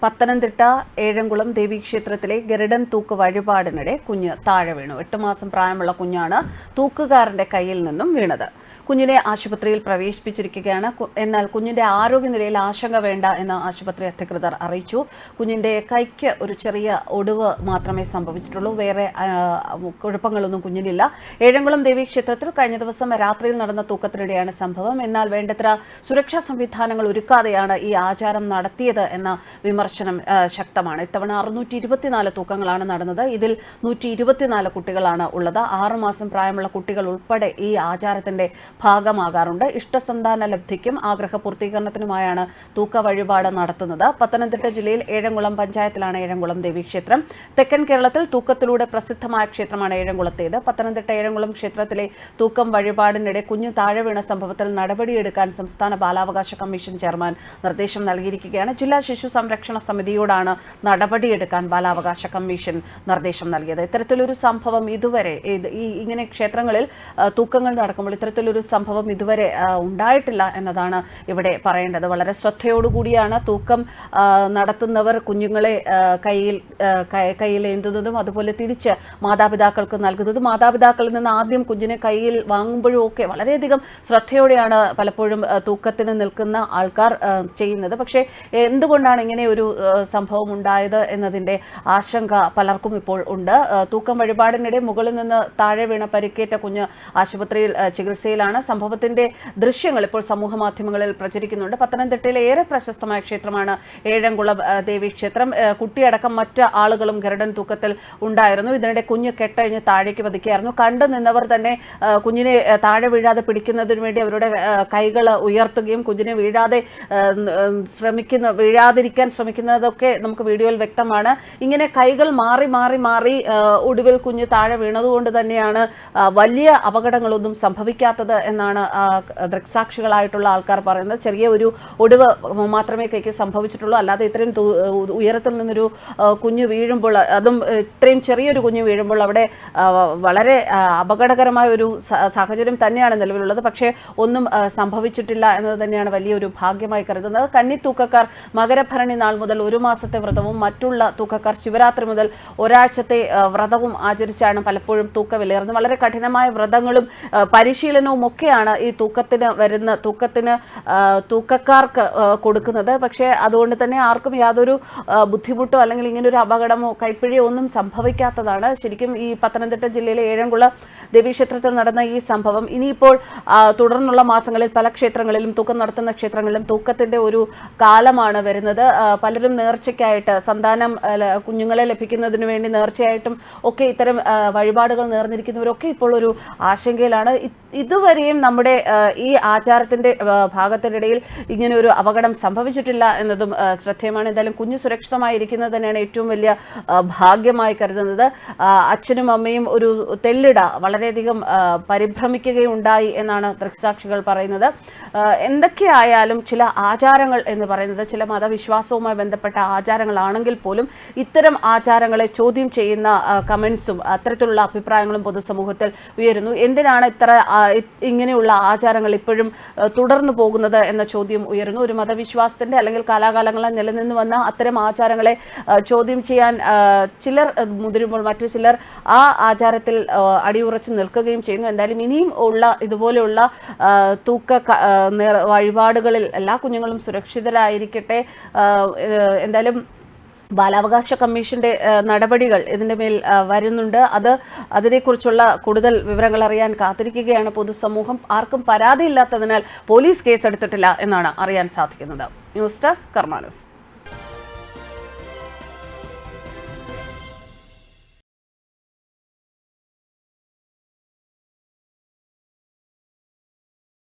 പത്തനംതിട്ട ഏഴംകുളം ദേവീക്ഷേത്രത്തിലെ ഗരുഡൻ തൂക്ക് വഴിപാടിനിടെ കുഞ്ഞ് താഴെ വീണു. 8 മാസം പ്രായമുള്ള കുഞ്ഞാണ് തൂക്കുകാരന്റെ കയ്യിൽ നിന്നും വീണത്. കുഞ്ഞിനെ ആശുപത്രിയിൽ പ്രവേശിപ്പിച്ചിരിക്കുകയാണ്. എന്നാൽ കുഞ്ഞിന്റെ ആരോഗ്യനിലയിൽ ആശങ്ക വേണ്ട എന്ന് ആശുപത്രി അധികൃതർ അറിയിച്ചു. കുഞ്ഞിന്റെ കൈക്ക് ഒരു ചെറിയ ഒടിവ് മാത്രമേ സംഭവിച്ചിട്ടുള്ളൂ. വേറെ കുഴപ്പങ്ങളൊന്നും കുഞ്ഞിനില്ല. ഏഴംകുളം ദേവീക്ഷേത്രത്തിൽ കഴിഞ്ഞ ദിവസം രാത്രിയിൽ നടന്ന തൂക്കത്തിനിടെയാണ് സംഭവം. എന്നാൽ വേണ്ടത്ര സുരക്ഷാ സംവിധാനങ്ങൾ ഒരുക്കാതെയാണ് ഈ ആചാരം നടത്തിയത് എന്ന വിമർശനം ശക്തമാണ്. ഇത്തവണ 624 തൂക്കങ്ങളാണ് നടന്നത്. ഇതിൽ 124 കുട്ടികളാണ് ഉള്ളത്. 6 മാസം പ്രായമുള്ള കുട്ടികൾ ഉൾപ്പെടെ ഈ ആചാരത്തിന്റെ ഭാഗമാകാറുണ്ട്. ഇഷ്ടസന്താന ലബ്ധിക്കും ആഗ്രഹ പൂർത്തീകരണത്തിനുമായാണ് തൂക്ക വഴിപാട് നടത്തുന്നത്. പത്തനംതിട്ട ജില്ലയിൽ ഏഴംകുളം പഞ്ചായത്തിലാണ് ഏഴംകുളം ദേവീക്ഷേത്രം. തെക്കൻ കേരളത്തിൽ തൂക്കത്തിലൂടെ പ്രസിദ്ധമായ ക്ഷേത്രമാണ് ഏഴംകുളത്തേത്. പത്തനംതിട്ട ഏഴംകുളം ക്ഷേത്രത്തിലെ തൂക്കം വഴിപാടിനിടെ കുഞ്ഞു താഴെ വീണ സംഭവത്തിൽ നടപടിയെടുക്കാൻ സംസ്ഥാന ബാലാവകാശ കമ്മീഷൻ ചെയർമാൻ നിർദ്ദേശം നൽകിയിരിക്കുകയാണ്. ജില്ലാ ശിശു സംരക്ഷണ സമിതിയോടാണ് നടപടിയെടുക്കാൻ ബാലാവകാശ കമ്മീഷൻ നിർദ്ദേശം നൽകിയത്. ഇത്തരത്തിലൊരു സംഭവം ഇതുവരെ ഇങ്ങനെ ക്ഷേത്രങ്ങളിൽ തൂക്കങ്ങൾ നടക്കുമ്പോൾ ഇത്തരത്തിലൊരു സംഭവം ഇതുവരെ ഉണ്ടായിട്ടില്ല എന്നതാണ് ഇവിടെ പറയേണ്ടത്. വളരെ ശ്രദ്ധയോടുകൂടിയാണ് തൂക്കം നടത്തുന്നവർ കുഞ്ഞുങ്ങളെ കയ്യിലേന്തുന്നതും അതുപോലെ തിരിച്ച് മാതാപിതാക്കൾക്ക് നൽകുന്നതും. മാതാപിതാക്കളിൽ നിന്ന് ആദ്യം കുഞ്ഞിനെ കയ്യിൽ വാങ്ങുമ്പോഴും ഒക്കെ വളരെയധികം ശ്രദ്ധയോടെയാണ് പലപ്പോഴും തൂക്കത്തിന് നിൽക്കുന്ന ആൾക്കാർ ചെയ്യുന്നത്. പക്ഷേ എന്തുകൊണ്ടാണ് ഇങ്ങനെ ഒരു സംഭവം ഉണ്ടായത് എന്നതിൻ്റെ ആശങ്ക പലർക്കും ഇപ്പോൾ ഉണ്ട്. തൂക്കം വഴിപാടിനിടെ മുകളിൽ നിന്ന് താഴെ വീണ പരിക്കേറ്റ കുഞ്ഞ് ആശുപത്രിയിൽ ചികിത്സയിലാണ്. സംഭവത്തിന്റെ ദൃശ്യങ്ങൾ ഇപ്പോൾ സമൂഹ മാധ്യമങ്ങളിൽ പ്രചരിക്കുന്നുണ്ട്. പത്തനംതിട്ടയിലെ ഏറെ പ്രശസ്തമായ ക്ഷേത്രമാണ് ഏഴംകുളം ദേവീക്ഷേത്രം. കുട്ടിയടക്കം മറ്റ് ആളുകളും ഗരുഡൻ തൂക്കത്തിൽ ഉണ്ടായിരുന്നു. ഇതിനിടെ കുഞ്ഞ് കെട്ടഴിഞ്ഞ് താഴേക്ക് പതിക്കുകയായിരുന്നു. കണ്ടു നിന്നവർ തന്നെ കുഞ്ഞിനെ താഴെ വീഴാതെ പിടിക്കുന്നതിന് വേണ്ടി അവരുടെ കൈകൾ ഉയർത്തുകയും കുഞ്ഞിനെ വീഴാതിരിക്കാൻ ശ്രമിക്കുന്നതൊക്കെ നമുക്ക് വീഡിയോയിൽ വ്യക്തമാണ്. ഇങ്ങനെ കൈകൾ മാറി മാറി മാറി ഒടുവിൽ കുഞ്ഞ് താഴെ വീണതുകൊണ്ട് തന്നെയാണ് വലിയ അപകടങ്ങളൊന്നും സംഭവിക്കാത്തത് എന്നാണ് ദൃക്സാക്ഷികളായിട്ടുള്ള ആൾക്കാർ പറയുന്നത്. ചെറിയ ഒരു ഒടിവ് മാത്രമേ കൈക്ക് സംഭവിച്ചിട്ടുള്ളൂ. അല്ലാതെ ഇത്രയും ഉയരത്തിൽ നിന്നൊരു കുഞ്ഞ് വീഴുമ്പോൾ, അതും ഇത്രയും ചെറിയൊരു കുഞ്ഞ് വീഴുമ്പോൾ അവിടെ വളരെ അപകടകരമായ ഒരു സാഹചര്യം തന്നെയാണ് നിലവിലുള്ളത്. പക്ഷേ ഒന്നും സംഭവിച്ചിട്ടില്ല എന്നത് തന്നെയാണ് വലിയൊരു ഭാഗ്യമായി കരുതുന്നത്. കന്നിത്തൂക്കക്കാർ മകരഭരണി നാൾ മുതൽ 1 മാസത്തെ വ്രതവും മറ്റുള്ള തൂക്കക്കാർ ശിവരാത്രി മുതൽ ഒരാഴ്ചത്തെ വ്രതവും ആചരിച്ചാണ് പലപ്പോഴും തൂക്കവിലേറുന്നത്. വളരെ കഠിനമായ വ്രതങ്ങളും പരിശീലനവും ഒക്കെയാണ് ഈ തൂക്കക്കാർക്ക് കൊടുക്കുന്നത്. പക്ഷേ അതുകൊണ്ട് തന്നെ ആർക്കും യാതൊരു ബുദ്ധിമുട്ടോ അല്ലെങ്കിൽ ഇങ്ങനൊരു അപകടമോ കൈപ്പിഴയോ ഒന്നും സംഭവിക്കാത്തതാണ്. ശരിക്കും ഈ പത്തനംതിട്ട ജില്ലയിലെ ഏഴംകുളം ദേവീക്ഷേത്രത്തിൽ നടന്ന ഈ സംഭവം ഇനിയിപ്പോൾ തുടർന്നുള്ള മാസങ്ങളിൽ പല ക്ഷേത്രങ്ങളിലും തൂക്കം നടത്തുന്ന ക്ഷേത്രങ്ങളിലും തൂക്കത്തിന്റെ ഒരു കാലമാണ് വരുന്നത്. പലരും നേർച്ചയ്ക്കായിട്ട് സന്താനം കുഞ്ഞുങ്ങളെ ലഭിക്കുന്നതിന് വേണ്ടി നേർച്ചയായിട്ടും ഒക്കെ ഇത്തരം വഴിപാടുകൾ നേർന്നിരിക്കുന്നവരൊക്കെ ഇപ്പോൾ ഒരു ആശങ്കയിലാണ്. ഇതുവരെയും നമ്മുടെ ഈ ആചാരത്തിന്റെ ഭാഗത്തിനിടയിൽ ഇങ്ങനെ ഒരു അപകടം സംഭവിച്ചിട്ടില്ല എന്നതും ശ്രദ്ധേയമാണ്. എന്തായാലും കുഞ്ഞ് സുരക്ഷിതമായിരിക്കുന്നത് തന്നെയാണ് ഏറ്റവും വലിയ ഭാഗ്യമായി കരുതുന്നത്. അച്ഛനും അമ്മയും ഒരു തെല്ലിട വളരെയധികം പരിഭ്രമിക്കുകയുണ്ടായി എന്നാണ് ദൃക്സാക്ഷികൾ പറയുന്നത്. എന്തൊക്കെയായാലും ചില ആചാരങ്ങൾ എന്ന് പറയുന്നത് ചില മതവിശ്വാസവുമായി ബന്ധപ്പെട്ട ആചാരങ്ങളാണെങ്കിൽ പോലും ഇത്തരം ആചാരങ്ങളെ ചോദ്യം ചെയ്യുന്ന കമന്റ്സും അത്തരത്തിലുള്ള അഭിപ്രായങ്ങളും പൊതുസമൂഹത്തിൽ ഉയരുന്നു. എന്തിനാണ് ഇങ്ങനെയുള്ള ആചാരങ്ങൾ ഇപ്പോഴും തുടർന്നു പോകുന്നത് എന്ന ചോദ്യം ഉയരുന്നു. ഒരു മതവിശ്വാസത്തിന്റെ അല്ലെങ്കിൽ കാലാകാലങ്ങളാൽ നിലനിന്ന് വന്ന അത്തരം ആചാരങ്ങളെ ചോദ്യം ചെയ്യാൻ ചിലർ മുതിരുമ്പോൾ മറ്റു ചിലർ ആ ആചാരത്തിൽ അടിയുറച്ച് നിൽക്കുകയും ചെയ്യുന്നു. എന്തായാലും ഇനിയും ഉള്ള ഇതുപോലെയുള്ള തൂക്ക വഴിപാടുകളിൽ എല്ലാ കുഞ്ഞുങ്ങളും സുരക്ഷിതരായിരിക്കട്ടെ. എന്തായാലും ബാലാവകാശ കമ്മീഷന്റെ നടപടികൾ ഇതിന്റെ മേൽ വരുന്നുണ്ട്. അതിനെക്കുറിച്ചുള്ള കൂടുതൽ വിവരങ്ങൾ അറിയാൻ കാത്തിരിക്കുകയാണ് പൊതുസമൂഹം. ആർക്കും പരാതിയില്ലാത്തതിനാൽ പോലീസ് കേസെടുത്തിട്ടില്ല എന്നാണ് അറിയാൻ സാധിക്കുന്നത്. ന്യൂസ് ഡെസ്ക് കർമ്മ ന്യൂസ്.